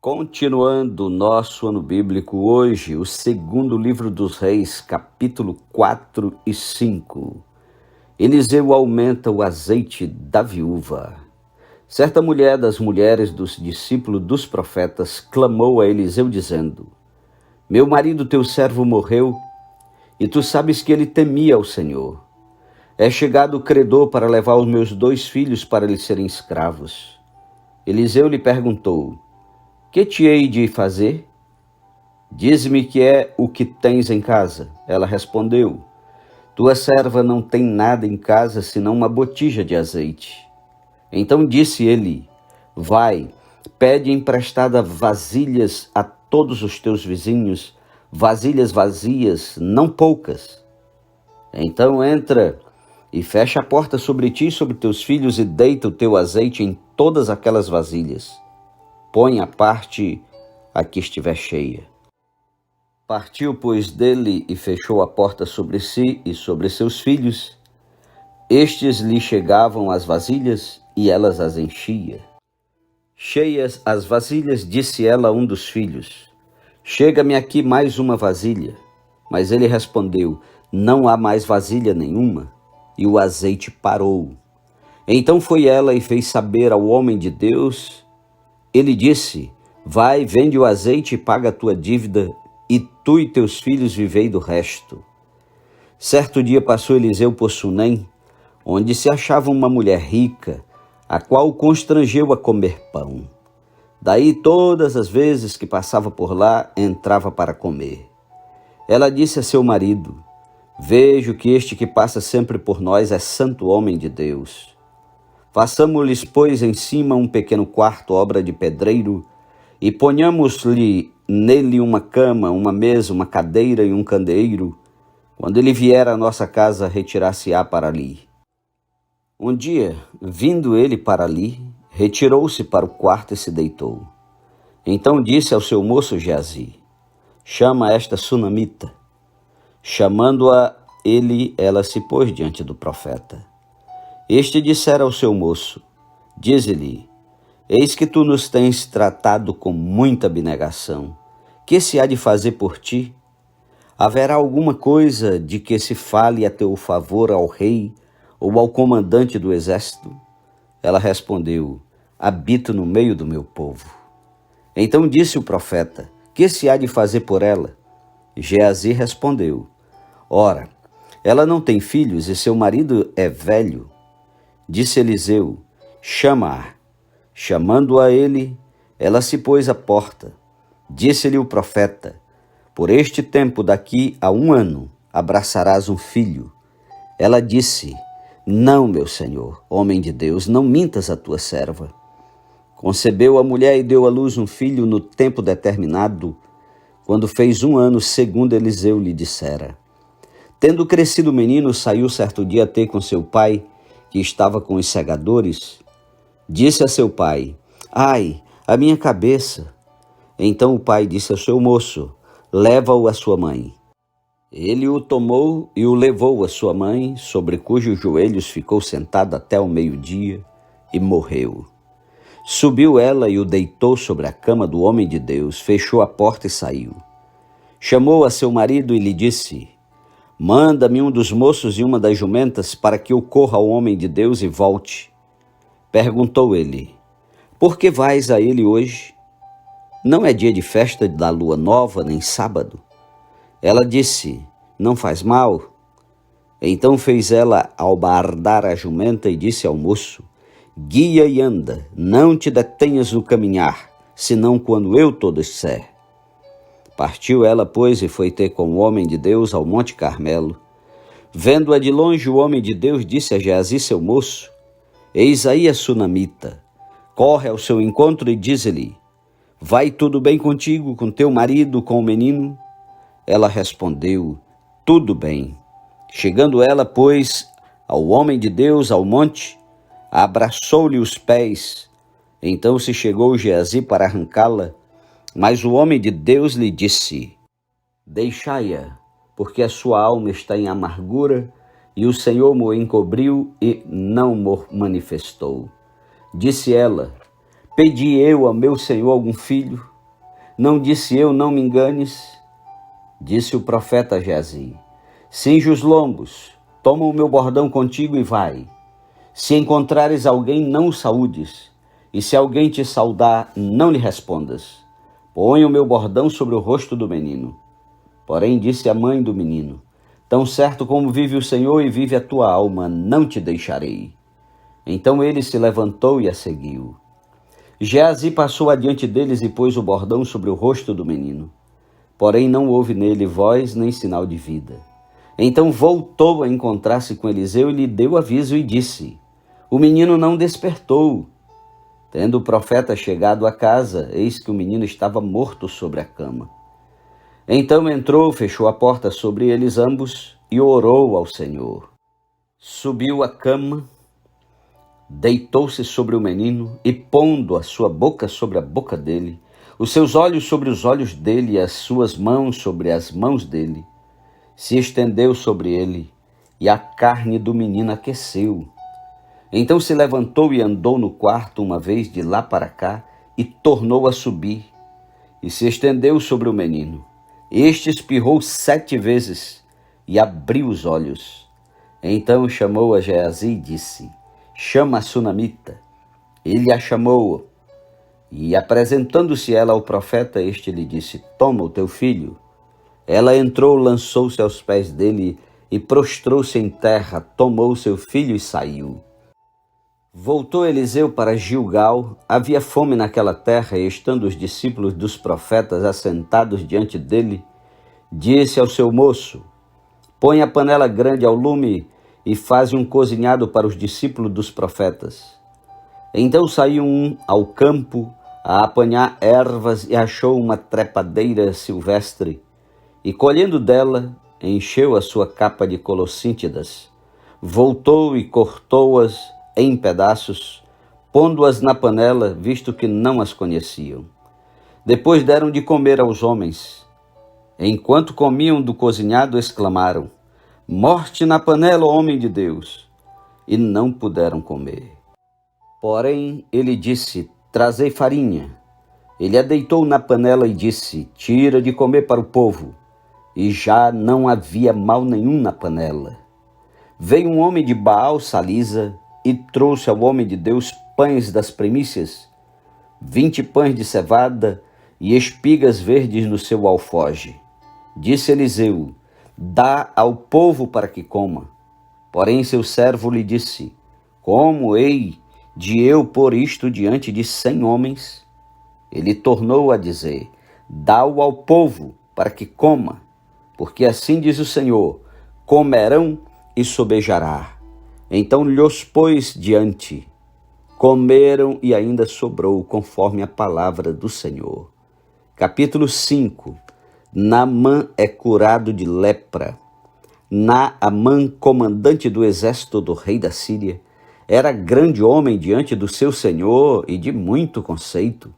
Continuando o nosso ano bíblico hoje, o segundo livro dos Reis, capítulo 4 e 5. Eliseu aumenta o azeite da viúva. Certa mulher das mulheres dos discípulos dos profetas clamou a Eliseu dizendo: Meu marido teu servo morreu, e tu sabes que ele temia ao Senhor. É chegado o credor para levar os meus 2 filhos para lhe serem escravos. Eliseu lhe perguntou: Que te hei de fazer? Dize-me que é o que tens em casa. Ela respondeu: Tua serva não tem nada em casa senão uma botija de azeite. Então disse ele: Vai, pede emprestada vasilhas a todos os teus vizinhos, vasilhas vazias, não poucas. Então entra e fecha a porta sobre ti e sobre teus filhos e deita o teu azeite em todas aquelas vasilhas. Põe a parte a que estiver cheia. Partiu, pois, dele e fechou a porta sobre si e sobre seus filhos. Estes lhe chegavam as vasilhas e elas as enchia. Cheias as vasilhas, disse ela a um dos filhos: Chega-me aqui mais uma vasilha. Mas ele respondeu: Não há mais vasilha nenhuma. E o azeite parou. Então foi ela e fez saber ao homem de Deus. Ele disse: Vai, vende o azeite e paga a tua dívida, e tu e teus filhos vivei do resto. Certo dia passou Eliseu por Sunem, onde se achava uma mulher rica, a qual o constrangeu a comer pão. Daí todas as vezes que passava por lá, entrava para comer. Ela disse a seu marido: Vejo que este que passa sempre por nós é santo homem de Deus. Façamo-lhes, pois, em cima um pequeno quarto, obra de pedreiro, e ponhamos-lhe nele uma cama, uma mesa, uma cadeira e um candeeiro. Quando ele vier à nossa casa, retirar-se-á para ali. Um dia, vindo ele para ali, retirou-se para o quarto e se deitou. Então disse ao seu moço Geazi: Chama esta sunamita. Chamando-a ele, ela se pôs diante do profeta. Este dissera ao seu moço: Dize-lhe: Eis que tu nos tens tratado com muita abnegação. Que se há de fazer por ti? Haverá alguma coisa de que se fale a teu favor ao rei ou ao comandante do exército? Ela respondeu: Habito no meio do meu povo. Então disse o profeta: Que se há de fazer por ela? Geazi respondeu: Ora, ela não tem filhos e seu marido é velho. Disse Eliseu: Chama-a. Chamando-a ele, ela se pôs à porta. Disse-lhe o profeta: Por este tempo, daqui a 1 ano, abraçarás um filho. Ela disse: Não, meu senhor, homem de Deus, não mintas a tua serva. Concebeu a mulher e deu à luz um filho no tempo determinado, quando fez 1 ano, segundo Eliseu lhe dissera. Tendo crescido o menino, saiu certo dia a ter com seu pai, que estava com os segadores. Disse a seu pai: Ai, a minha cabeça! Então o pai disse ao seu moço: Leva-o à sua mãe. Ele o tomou e o levou à sua mãe, sobre cujos joelhos ficou sentado até o meio-dia, e morreu. Subiu ela e o deitou sobre a cama do homem de Deus, fechou a porta e saiu. Chamou a seu marido e lhe disse: Manda-me um dos moços e uma das jumentas, para que eu corra ao homem de Deus e volte. Perguntou ele: Por que vais a ele hoje? Não é dia de festa da lua nova, nem sábado. Ela disse: Não faz mal. Então fez ela albardar a jumenta e disse ao moço: Guia e anda, não te detenhas no caminhar, senão quando eu te disser. Partiu ela, pois, e foi ter com o homem de Deus ao Monte Carmelo. Vendo-a de longe, o homem de Deus disse a Geazi, seu moço: Eis aí a sunamita. Corre ao seu encontro e diz-lhe: Vai tudo bem contigo, com teu marido, com o menino? Ela respondeu: Tudo bem. Chegando ela, pois, ao homem de Deus ao monte, abraçou-lhe os pés. Então se chegou Geazi para arrancá-la, mas o homem de Deus lhe disse: Deixai-a, porque a sua alma está em amargura, e o Senhor mo encobriu e não mo manifestou. Disse ela: Pedi eu ao meu senhor algum filho? Não disse eu, não me enganes? Disse o profeta a Geazi: cinge os lombos, toma o meu bordão contigo e vai. Se encontrares alguém, não o saúdes, e se alguém te saudar, não lhe respondas. Põe o meu bordão sobre o rosto do menino. Porém disse a mãe do menino: tão certo como vive o Senhor e vive a tua alma, não te deixarei. Então ele se levantou e a seguiu. Geazi passou adiante deles e pôs o bordão sobre o rosto do menino. Porém não houve nele voz nem sinal de vida. Então voltou a encontrar-se com Eliseu e lhe deu aviso e disse: o menino não despertou. Tendo o profeta chegado à casa, eis que o menino estava morto sobre a cama. Então entrou, fechou a porta sobre eles ambos e orou ao Senhor. Subiu à cama, deitou-se sobre o menino e, pondo a sua boca sobre a boca dele, os seus olhos sobre os olhos dele e as suas mãos sobre as mãos dele, se estendeu sobre ele e a carne do menino aqueceu. Então se levantou e andou no quarto uma vez de lá para cá e tornou a subir e se estendeu sobre o menino. Este espirrou 7 vezes e abriu os olhos. Então chamou a Geazi e disse: chama a sunamita. Ele a chamou e, apresentando-se ela ao profeta, este lhe disse: toma o teu filho. Ela entrou, lançou-se aos pés dele e prostrou-se em terra, tomou seu filho e saiu. Voltou Eliseu para Gilgal. Havia fome naquela terra, e estando os discípulos dos profetas assentados diante dele, disse ao seu moço: põe a panela grande ao lume e faze um cozinhado para os discípulos dos profetas. Então saiu um ao campo a apanhar ervas e achou uma trepadeira silvestre, e colhendo dela, encheu a sua capa de colossíntidas, voltou e cortou-as em pedaços, pondo-as na panela, visto que não as conheciam. Depois deram de comer aos homens. Enquanto comiam do cozinhado, exclamaram: morte na panela, homem de Deus! E não puderam comer. Porém, ele disse: trazei farinha. Ele a deitou na panela e disse: tira de comer para o povo. E já não havia mal nenhum na panela. Veio um homem de Baal Salisa e trouxe ao homem de Deus pães das primícias, 20 pães de cevada e espigas verdes no seu alfoge. Disse Eliseu: dá ao povo para que coma. Porém seu servo lhe disse: como hei de eu pôr isto diante de 100 homens? Ele tornou a dizer: dá-o ao povo para que coma, porque assim diz o Senhor: comerão e sobejará. Então lhos pôs diante. Comeram e ainda sobrou, conforme a palavra do Senhor. Capítulo 5. Naamã é curado de lepra. Naamã, comandante do exército do rei da Síria, era grande homem diante do seu senhor e de muito conceito,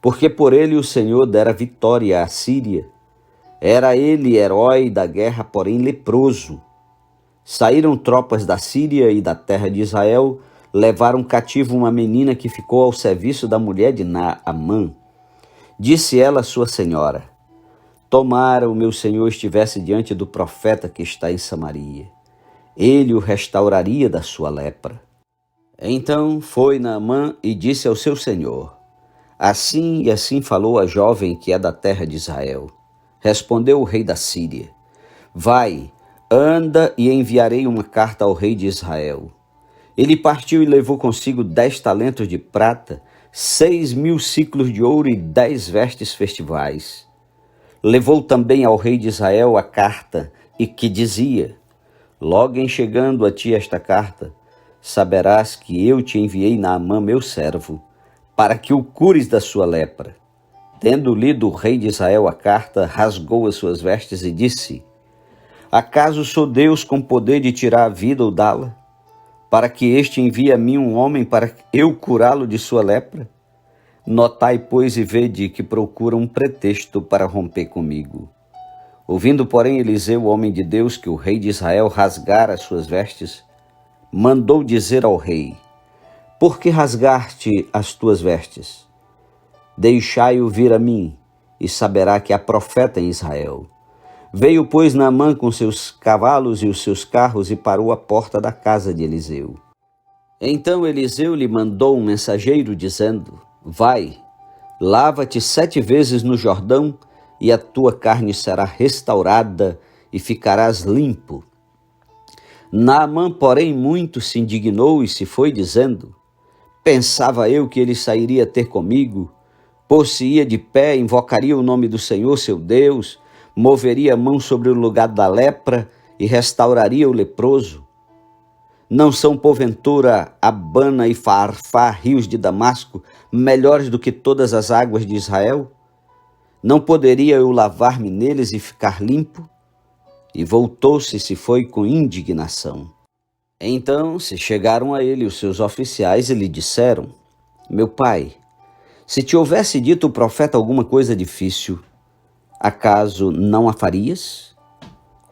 porque por ele o Senhor dera vitória à Síria. Era ele herói da guerra, porém leproso. Saíram tropas da Síria e da terra de Israel, levaram cativo uma menina que ficou ao serviço da mulher de Naamã. Disse ela à sua senhora: tomara o meu senhor estivesse diante do profeta que está em Samaria. Ele o restauraria da sua lepra. Então foi Naamã e disse ao seu senhor: assim e assim falou a jovem que é da terra de Israel. Respondeu o rei da Síria: vai, anda e enviarei uma carta ao rei de Israel. Ele partiu e levou consigo 10 talentos de prata, 6.000 siclos de ouro e 10 vestes festivais. Levou também ao rei de Israel a carta, e que dizia: logo em chegando a ti esta carta, saberás que eu te enviei Naamã, meu servo, para que o cures da sua lepra. Tendo lido o rei de Israel a carta, rasgou as suas vestes e disse: acaso sou Deus com poder de tirar a vida ou dá-la, para que este envie a mim um homem para eu curá-lo de sua lepra? Notai, pois, e vede que procura um pretexto para romper comigo. Ouvindo, porém, Eliseu, o homem de Deus, que o rei de Israel rasgara as suas vestes, mandou dizer ao rei: por que rasgaste as tuas vestes? Deixai-o vir a mim, e saberá que há profeta em Israel. Veio, pois, Naamã com seus cavalos e os seus carros e parou à porta da casa de Eliseu. Então Eliseu lhe mandou um mensageiro, dizendo: Vai, lava-te 7 vezes no Jordão, e a tua carne será restaurada e ficarás limpo. Naamã, porém, muito se indignou e se foi, dizendo: Pensava eu que ele sairia ter comigo, pôr-se-ia de pé, invocaria o nome do Senhor seu Deus, moveria a mão sobre o lugar da lepra e restauraria o leproso. Não são, porventura, Abana e Farfá, rios de Damasco, melhores do que todas as águas de Israel? Não poderia eu lavar-me neles e ficar limpo? E voltou-se e se foi com indignação. Então se chegaram a ele os seus oficiais e lhe disseram: Meu pai, se te houvesse dito o profeta alguma coisa difícil, acaso não a farias?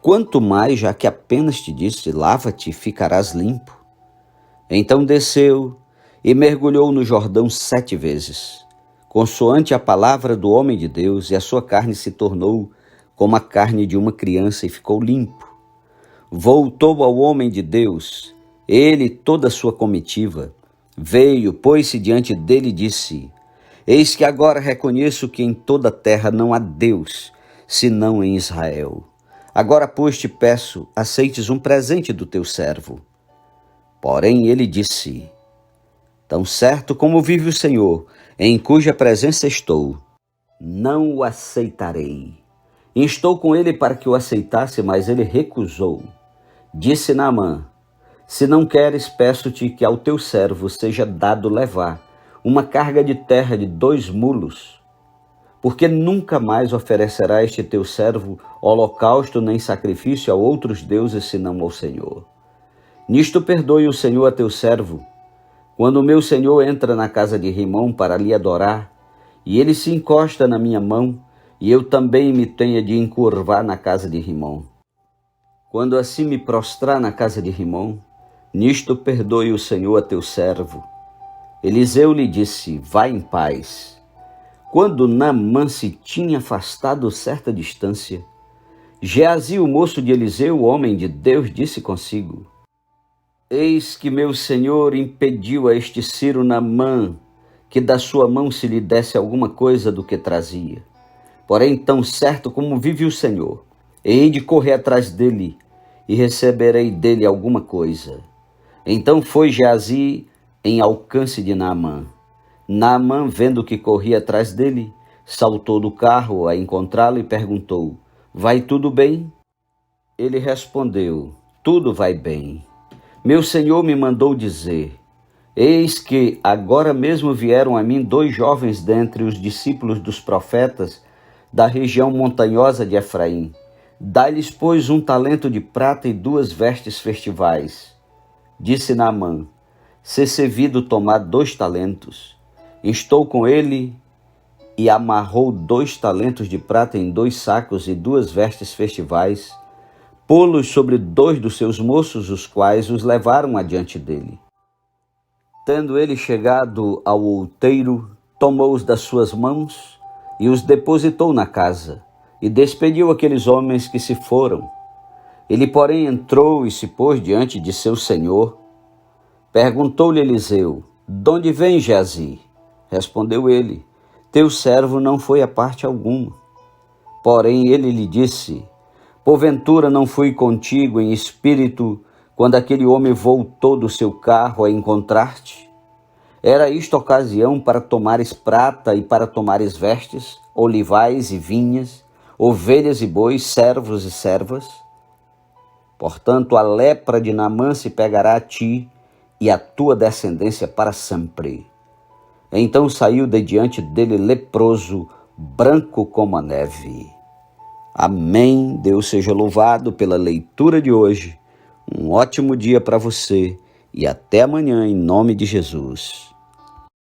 Quanto mais, já que apenas te disse: lava-te e ficarás limpo. Então desceu e mergulhou no Jordão 7 vezes, consoante a palavra do homem de Deus, e a sua carne se tornou como a carne de uma criança e ficou limpo. Voltou ao homem de Deus, ele e toda a sua comitiva. Veio, pôs-se diante dele e disse: Eis que agora reconheço que em toda a terra não há Deus, senão em Israel. Agora, pois, te peço, aceites um presente do teu servo. Porém ele disse: Tão certo como vive o Senhor, em cuja presença estou, não o aceitarei. Instou com ele para que o aceitasse, mas ele recusou. Disse Naamã: Se não queres, peço-te que ao teu servo seja dado levar uma carga de terra de 2 mulos, porque nunca mais oferecerá este teu servo holocausto nem sacrifício a outros deuses senão ao Senhor. Nisto perdoe o Senhor a teu servo, quando o meu senhor entra na casa de Rimom para lhe adorar, e ele se encosta na minha mão, e eu também me tenha de encurvar na casa de Rimom. Quando assim me prostrar na casa de Rimom, nisto perdoe o Senhor a teu servo. Eliseu lhe disse: Vai em paz. Quando Naamã se tinha afastado certa distância, Geazi, o moço de Eliseu, o homem de Deus, disse consigo: Eis que meu senhor impediu a este Ciro Naamã que da sua mão se lhe desse alguma coisa do que trazia. Porém, tão certo como vive o Senhor, hei de correr atrás dele e receberei dele alguma coisa. Então foi Geazi em alcance de Naamã. Naamã, vendo que corria atrás dele, saltou do carro a encontrá-lo e perguntou: Vai tudo bem? Ele respondeu: Tudo vai bem. Meu senhor me mandou dizer: Eis que agora mesmo vieram a mim 2 jovens dentre os discípulos dos profetas da região montanhosa de Efraim. Dá-lhes, pois, 1 talento de prata e 2 vestes festivais. Disse Naamã: Se servido tomar 2 talentos. Instou com ele e amarrou 2 talentos de prata em 2 sacos e 2 vestes festivais, pô-los sobre 2 dos seus moços, os quais os levaram adiante dele. Tendo ele chegado ao outeiro, tomou-os das suas mãos e os depositou na casa, e despediu aqueles homens que se foram. Ele, porém, entrou e se pôs diante de seu senhor. Perguntou-lhe Eliseu: De onde vem, Geazi? Respondeu ele: Teu servo não foi a parte alguma. Porém ele lhe disse: Porventura não fui contigo em espírito quando aquele homem voltou do seu carro a encontrar-te? Era isto ocasião para tomares prata e para tomares vestes, olivais e vinhas, ovelhas e bois, servos e servas? Portanto, a lepra de Naamã se pegará a ti e a tua descendência para sempre. Então saiu de diante dele leproso, branco como a neve. Amém. Deus seja louvado pela leitura de hoje. Um ótimo dia para você e até amanhã, em nome de Jesus.